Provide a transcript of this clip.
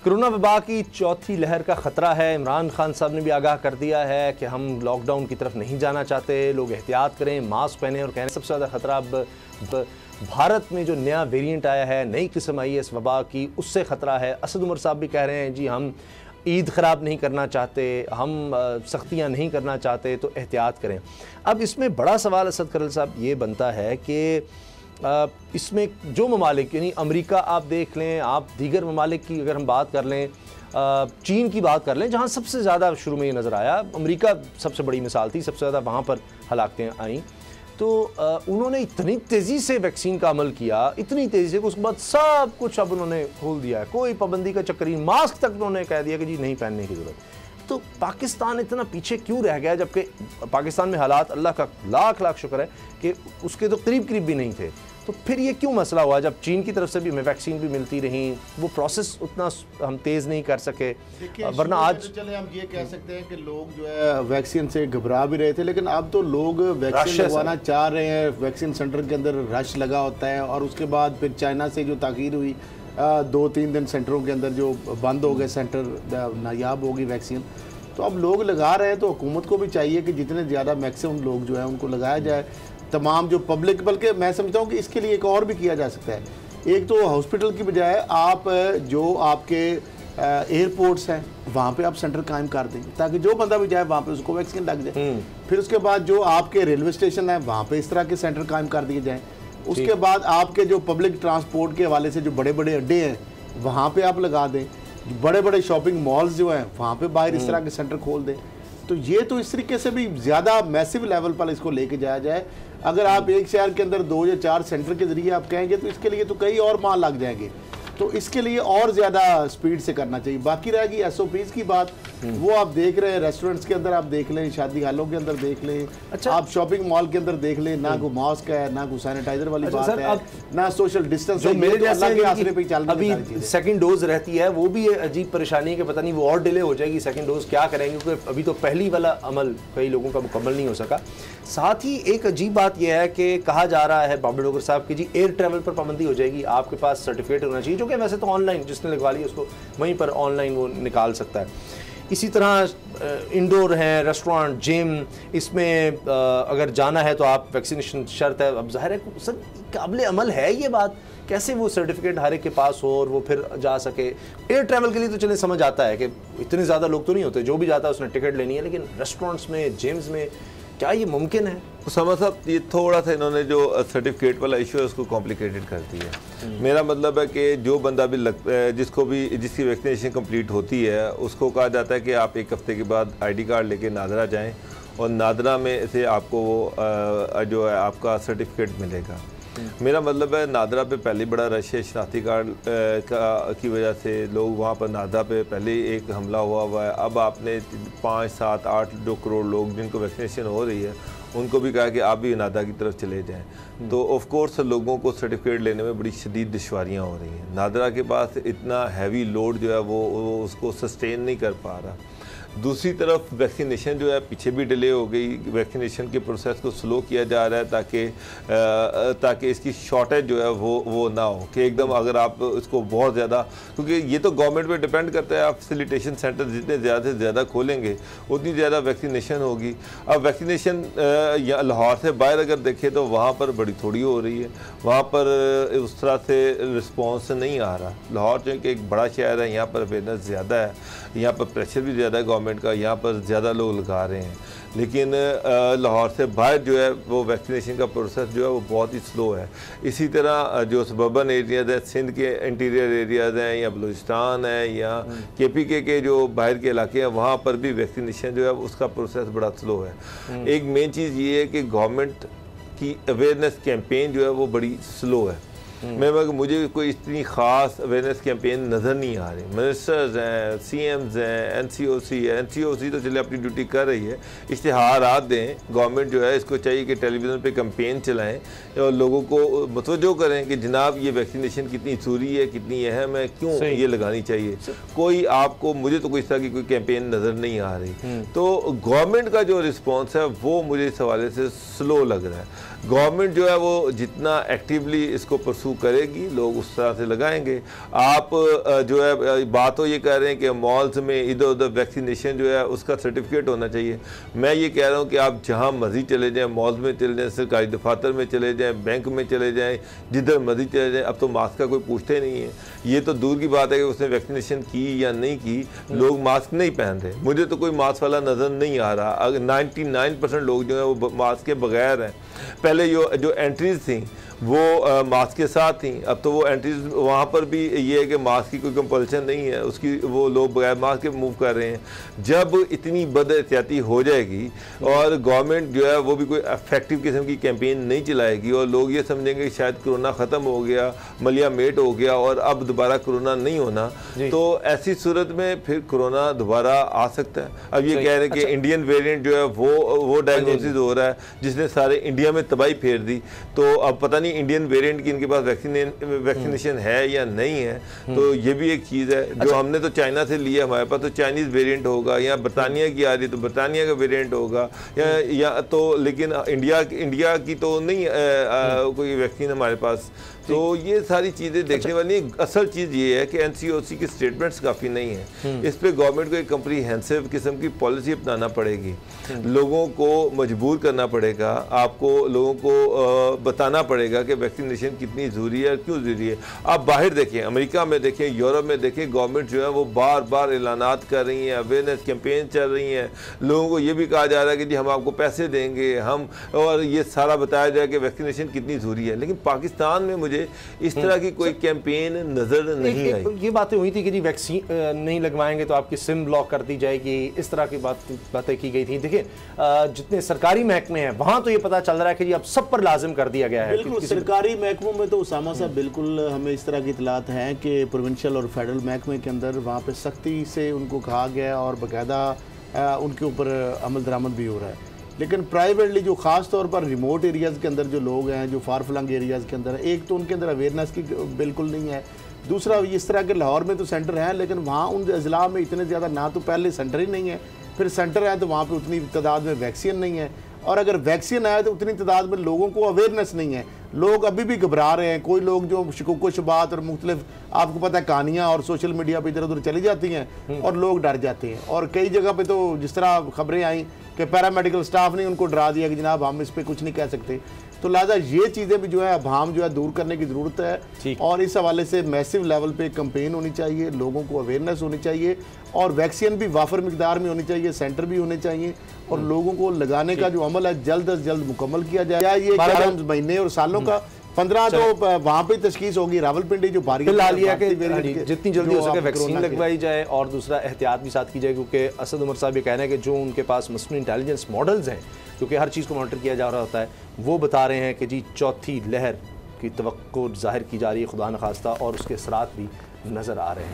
Corona वबा की चौथी लहर का ख़तरा है। इमरान खान साहब ने भी आगाह कर दिया है कि हम लॉकडाउन की तरफ नहीं जाना चाहते, लोग एहतियात करें, मास्क पहनें। और कहने सबसे ज़्यादा ख़तरा अब भारत में जो नया वेरिएंट आया है, नई किस्म आई है इस वबा की, उससे ख़तरा है। असद उमर साहब भी कह रहे हैं जी हम ईद ख़राब नहीं करना चाहते, हम सख्तियाँ नहीं करना चाहते, तो एहतियात करें। अब इसमें बड़ा सवाल असद करल साहब ये बनता है कि इसमें जो ममालिक यानी अमेरिका आप देख लें, आप दीगर ममालिक की अगर हम बात कर लें, चीन की बात कर लें, जहाँ सबसे ज़्यादा शुरू में ये नज़र आया, अमेरिका सबसे बड़ी मिसाल थी, सबसे ज़्यादा वहाँ पर हलाकतें आईं, तो उन्होंने इतनी तेज़ी से वैक्सीन का अमल किया, इतनी तेज़ी से, उसके बाद सब कुछ अब उन्होंने खोल दिया है, कोई पाबंदी का चक्कर नहीं, मास्क तक उन्होंने कह दिया कि जी नहीं पहनने की ज़रूरत। तो पाकिस्तान इतना पीछे क्यों रह गया, जबकि पाकिस्तान में हालात अल्लाह का लाख लाख शुक्र है कि उसके तो करीब करीब भी नहीं थे। तो फिर ये क्यों मसला हुआ जब चीन की तरफ से भी हमें वैक्सीन भी मिलती रही, वो प्रोसेस उतना हम तेज़ नहीं कर सके। वरना आज तो चले हम ये कह सकते हैं कि लोग जो है वैक्सीन से घबरा भी रहे थे, लेकिन अब तो लोग वैक्सीन लगवाना चाह रहे हैं। वैक्सीन सेंटर के अंदर रश लगा होता है, और उसके बाद फिर चाइना से जो ताख़ीर हुई, 2-3 दिन सेंटरों के अंदर जो बंद हो गए सेंटर, नायाब होगी वैक्सीन, तो अब लोग लगा रहे हैं। तो हुकूमत को भी चाहिए कि जितने ज़्यादा मैक्सिमम लोग जो है उनको लगाया जाए, तमाम जो पब्लिक। बल्कि मैं समझता हूँ कि इसके लिए एक और भी किया जा सकता है। एक तो हॉस्पिटल की बजाय आप जो आपके एयरपोर्ट्स हैं वहाँ पे आप सेंटर कायम कर देंगे, ताकि जो बंदा भी जाए वहाँ पे उसको वैक्सीन लग जाए। फिर उसके बाद जो आपके रेलवे स्टेशन हैं वहाँ पे इस तरह के सेंटर कायम कर दिए जाएँ। उसके बाद आपके जो पब्लिक ट्रांसपोर्ट के हवाले से जो बड़े बड़े अड्डे हैं वहाँ पर आप लगा दें। बड़े बड़े शॉपिंग मॉल्स जो हैं वहाँ पर बाहर इस तरह के सेंटर खोल दें। तो ये तो इस तरीके से भी ज़्यादा मैसिव लेवल पर इसको लेके जाया जाए। अगर आप एक शहर के अंदर 2 या 4 सेंटर के जरिए आप कहेंगे तो इसके लिए तो कई और माह लग जाएंगे। तो इसके लिए और ज़्यादा स्पीड से करना चाहिए। बाकी रहेगी SOPs की बात, वो आप देख रहे हैं रेस्टोरेंट्स के अंदर आप देख लें, शादी हालों के अंदर देख लें, अच्छा, आप शॉपिंग मॉल के अंदर देख लें, ना कोई मास्क है, ना कोई सैनिटाइजर वाली बात है, ना सोशल डिस्टेंस है। मेरे जैसे के आसरे पे चल अभी सेकंड डोज रहती है, वो भी अजीब परेशानी है कि पता नहीं वो और डिले हो जाएगी, सेकंड डोज क्या करेंगे, क्योंकि अभी तो पहली वाला अमल कई लोगों का मुकम्मल नहीं हो सका। साथ ही एक अजीब बात यह है कि कहा जा रहा है बाबर डोगर साहब की जी एयर ट्रैवल पर पाबंदी हो जाएगी, आपके पास सर्टिफिकेट होना चाहिए, जो कि वैसे तो ऑनलाइन जिसने लगवा लिया उसको वहीं पर ऑनलाइन वो निकाल सकता है। इसी तरह इंडोर हैं, रेस्टोरेंट, जिम, इसमें अगर जाना है तो आप वैक्सीनेशन शर्त है। अब ज़ाहिर है सर काबिल अमल है ये बात, कैसे वो सर्टिफिकेट हर एक के पास हो और वो फिर जा सके। एयर ट्रैवल के लिए तो चले समझ आता है कि इतने ज़्यादा लोग तो नहीं होते, जो भी जाता है उसने टिकट लेनी है, लेकिन रेस्टोरेंट्स में, जिम्स में क्या ये मुमकिन है? उसामा साहब, ये थोड़ा सा इन्होंने जो सर्टिफिकेट वाला इशू है उसको कॉम्प्लिकेटेड कर दिया। मेरा मतलब है कि जो बंदा भी जिसकी वैक्सीनेशन कंप्लीट होती है उसको कहा जाता है कि आप 1 हफ्ते के बाद ID कार्ड लेके नादरा जाएं, और नादरा में से आपको वो जो है आपका सर्टिफिकेट मिलेगा। मेरा मतलब है नादरा पे पहले बड़ा रश है, शनाख्ती कार्ड की वजह से लोग वहाँ पर नादरा पे पहले एक हमला हुआ है। अब आपने 5, 7, 8, 2 करोड़ लोग जिनको वैक्सीनेशन हो रही है उनको भी कहा कि आप भी नादरा की तरफ चले जाएं। तो ऑफ कोर्स लोगों को सर्टिफिकेट लेने में बड़ी शदीद दुश्वारियाँ हो रही हैं। नादरा के पास इतना हैवी लोड जो है वो उसको सस्टेन नहीं कर पा रहा। दूसरी तरफ वैक्सीनेशन जो है पीछे भी डिले हो गई, वैक्सीनेशन के प्रोसेस को स्लो किया जा रहा है ताकि इसकी शॉर्टेज जो है वो ना हो कि एकदम अगर आप इसको बहुत ज़्यादा, क्योंकि ये तो गवर्नमेंट पे डिपेंड करता है, आप फैसिलिटेशन सेंटर जितने ज़्यादा से ज़्यादा खोलेंगे उतनी ज़्यादा वैक्सीनेशन होगी। अब वैक्सीनेशन लाहौर से बाहर अगर देखें तो वहाँ पर बड़ी थोड़ी हो रही है, वहाँ पर उस तरह से रिस्पॉन्स नहीं आ रहा। लाहौर चूँकि एक बड़ा शहर है, यहाँ पर अवेयरनेस ज़्यादा है, यहाँ पर प्रेशर भी ज़्यादा है गवर्नमेंट का, यहाँ पर ज़्यादा लोग लगा रहे हैं। लेकिन लाहौर से बाहर जो है वो वैक्सीनेशन का प्रोसेस जो है वो बहुत ही स्लो है। इसी तरह जो सबर्बन एरियाज़ है, सिंध के इंटीरियर एरियाज़ हैं, या बलूचिस्तान है, या KPK के जो बाहर के इलाके हैं, वहाँ पर भी वैक्सीनेशन जो है उसका प्रोसेस बड़ा स्लो है। एक मेन चीज़ ये है कि गवर्नमेंट की अवेयरनेस कैंपेन जो है वो बड़ी स्लो है। मुझे कोई इतनी ख़ास अवेयरनेस कैंपेन नज़र नहीं आ रही। मिनिस्टर्स हैं, CMs हैं, NCOC है, NCOC तो चले अपनी ड्यूटी कर रही है, इश्तिहारात दें। गवर्नमेंट जो है इसको चाहिए कि टेलीविज़न पे कैंपेन चलाएं और लोगों को मुतवज्जो करें कि जनाब ये वैक्सीनेशन कितनी ज़रूरी है, कितनी अहम है, क्यों ये लगानी चाहिए। कोई आपको, मुझे तो कोई इस तरह की कोई कैंपेन नज़र नहीं आ रही। तो गवर्नमेंट का जो रिस्पॉन्स है वो मुझे इस हवाले से स्लो लग रहा है। गवर्नमेंट जो है वो जितना एक्टिवली इसको परसू करेगी लोग उस तरह से लगाएंगे। आप जो है बात तो ये कह रहे हैं कि मॉल्स में इधर उधर वैक्सीनेशन जो है उसका सर्टिफिकेट होना चाहिए। मैं ये कह रहा हूँ कि आप जहाँ मर्जी चले जाएँ, मॉल्स में चले जाएँ, सरकारी दफातर में चले जाएँ, बैंक में चले जाएँ, जिधर मर्जी चले जाएँ, अब तो मास्क का कोई पूछते नहीं है। ये तो दूर की बात है कि उसने वैक्सीनेशन की या नहीं की, लोग मास्क नहीं पहन रहे। मुझे तो कोई मास्क वाला नज़र नहीं आ रहा। अगर 99% लोग जो है वो मास्क के बगैर हैं। पहले जो एंट्रीज थी वो मास्क के साथ थी, अब तो वो एंट्रीज वहाँ पर भी ये है कि मास्क की कोई कंपल्सन नहीं है, उसकी वो लोग बगैर मास्क के मूव कर रहे हैं। जब इतनी बदएहतियाती हो जाएगी और गवर्नमेंट जो है वो भी कोई इफेक्टिव किस्म की कैंपेन नहीं चलाएगी और लोग ये समझेंगे कि शायद कोरोना ख़त्म हो गया, मलिया मेट हो गया और अब दोबारा कोरोना नहीं होना, तो ऐसी सूरत में फिर कोरोना दोबारा आ सकता है। अब ये कह रहे हैं कि इंडियन वेरिएंट जो है वो डायग्नोसिस हो रहा है जिसने सारे इंडिया में तबाही फेर दी। तो अब पता नहीं इंडियन वेरिएंट की इनके पास वैक्सीनेशन है या नहीं है, तो ये भी एक चीज़ है। जो हमने तो चाइना से लिया, हमारे पास तो चाइनीज़ वेरिएंट होगा, या बरतानिया की आ रही तो बरतानिया का वेरिएंट होगा, या तो लेकिन इंडिया की तो नहीं कोई वैक्सीन हमारे पास। तो ये सारी चीज़ें देखने वाली। असल चीज़ ये है कि एनसीओसी की स्टेटमेंट्स काफ़ी नहीं है। इस पे गवर्नमेंट को एक कम्प्रीहेंसिव किस्म की पॉलिसी अपनाना पड़ेगी, लोगों को मजबूर करना पड़ेगा, आपको लोगों को बताना पड़ेगा कि वैक्सीनेशन कितनी ज़रूरी है और क्यों ज़रूरी है। आप बाहर देखें, अमेरिका में देखें, यूरोप में देखें, गवर्नमेंट जो है वो बार बार ऐलानात कर रही हैं, अवेयरनेस कैंपेन चल रही हैं, लोगों को ये भी कहा जा रहा है कि जी हम आपको पैसे देंगे, हम, और ये सारा बताया जाए कि वैक्सीनेशन कितनी ज़रूरी है। लेकिन पाकिस्तान में मुझे इस तरह की कोई कैंपेन नजर नहीं आई। ये बातें हुई थी कि जी वैक्सीन नहीं लगवाएंगे तो आपकी सिम ब्लॉक कर दी जाएगी, इस तरह की बातें की गई थी। देखिए जितने सरकारी महकमे हैं वहां तो ये पता चल रहा है कि जी अब सब पर लाजिम कर दिया गया है। बिल्कुल सरकारी महकमों में तो उसामा साहब बिल्कुल हमें इस तरह की इतलात हैं कि प्रोविंशियल और फेडरल महकमे के अंदर वहाँ पे सख्ती से उनको कहा गया और बाकायदा उनके ऊपर अमल दरामद भी हो रहा है। लेकिन प्राइवेटली जो ख़ास तौर पर रिमोट एरियाज़ के अंदर जो लोग हैं, जो फार फ्लंग एरियाज़ के अंदर, एक तो उनके अंदर अवेयरनेस की बिल्कुल नहीं है, दूसरा इस तरह के लाहौर में तो सेंटर हैं लेकिन वहाँ उन अजला में इतने ज़्यादा ना तो पहले सेंटर ही नहीं है, फिर सेंटर है तो वहाँ पे उतनी तादाद में वैक्सीन नहीं है, और अगर वैक्सीन आया तो उतनी तादाद में लोगों को अवेयरनेस नहीं है। लोग अभी भी घबरा रहे हैं। कोई लोग जो शिकूक शुबात और मुख्तलिफ आपको पता है कहानियाँ और सोशल मीडिया पे इधर उधर चली जाती हैं और लोग डर जाते हैं। और कई जगह पे तो जिस तरह खबरें आई कि पैरामेडिकल स्टाफ ने उनको डरा दिया कि जनाब हम इस पर कुछ नहीं कह सकते। तो लिहाजा ये चीज़ें भी जो है अभाम जो है दूर करने की ज़रूरत है और इस हवाले से मैसिव लेवल पे कंपेन होनी चाहिए, लोगों को अवेयरनेस होनी चाहिए और वैक्सीन भी वाफर मिकदार में होनी चाहिए, सेंटर भी होने चाहिए और लोगों को लगाने का जो अमल है जल्द अज जल्द मुकम्मल किया जाए। ये महीने और सालों का 15 तो वहाँ पे तशखीस होगी रावलपिंडी जो बारी जितनी जल्दी हो सके वैक्सीन लगवाई जाए और दूसरा एहतियात भी साथ की जाए, क्योंकि असद उमर साहब ये कहना है कि जो उनके पास मसनूई इंटेलिजेंस मॉडल्स हैं क्योंकि हर चीज़ को मॉनिटर किया जा रहा होता है, वो बता रहे हैं कि जी चौथी लहर की तवक्को ज़ाहिर की जा रही है खुदा न खास्ता और उसके असरात भी नज़र आ रहे हैं।